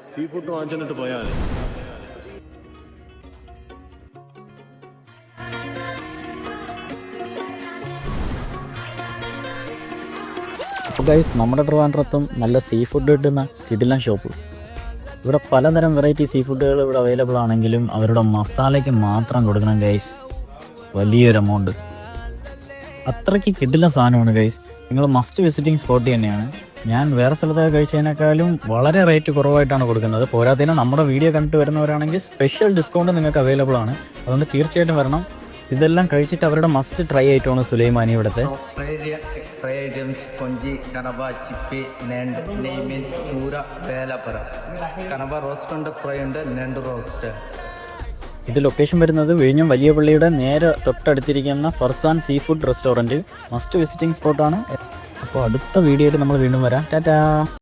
Sea food വാങ്ങിച്ചിട്ട് പോയാൽ അപ്പോൾ ഗൈസ്, നമ്മുടെ ട്രിവാൻഡ്രത്തും നല്ല സീ ഫുഡ് കിട്ടുന്ന കിടിലൻ ഷോപ്പ്. ഇവിടെ പലതരം വെറൈറ്റി സീ ഫുഡുകൾ ഇവിടെ അവൈലബിൾ ആണെങ്കിലും അവരുടെ മസാലയ്ക്ക് മാത്രം കൊടുക്കണം ഗൈസ് വലിയൊരു എമൗണ്ട്. അത്രയ്ക്ക് കിടിലൻ സാധനമാണ് ഗൈസ്. നിങ്ങൾ മസ്റ്റ് വിസിറ്റിംഗ് സ്പോട്ട് തന്നെയാണ്. ഞാൻ വേറെ സ്ഥലത്തൊക്കെ കഴിച്ചതിനേക്കാളും വളരെ റേറ്റ് കുറവായിട്ടാണ് കൊടുക്കുന്നത്. പോരാത്തതിന് നമ്മുടെ വീഡിയോ കണ്ടിട്ട് വരുന്നവരാണെങ്കിൽ സ്പെഷ്യൽ ഡിസ്കൗണ്ട് നിങ്ങൾക്ക് അവൈലബിൾ ആണ്. അതുകൊണ്ട് തീർച്ചയായിട്ടും വരണം. ഇതെല്ലാം കഴിച്ചിട്ട് അവരുടെ മസ്റ്റ് ട്രൈ ആയിട്ടാണ് സുലൈമാനി ഇവിടുത്തെ ഫ്രൈ ഐറ്റംസ് കൊഞ്ചി, കനവ, ചിപ്പി, നെണ്ട്, നെയ്മീൻ, ചൂര, വേലപ്പറ. കനവ റോസ്റ്റ് ഉണ്ട്, ഫ്രൈ ഉണ്ട്, നെണ്ട് റോസ്റ്റ്. ഇത് ലൊക്കേഷൻ വരുന്നത് വിഴിഞ്ഞം വലിയ പള്ളിയുടെ നേരെ തൊട്ടടുത്തിരിക്കുന്ന Farsan sea food restaurant. Must visiting സ്പോട്ടാണ്. അപ്പോൾ അടുത്ത വീഡിയോയിൽ നമ്മൾ വീണ്ടും വരാം. ടാറ്റാ.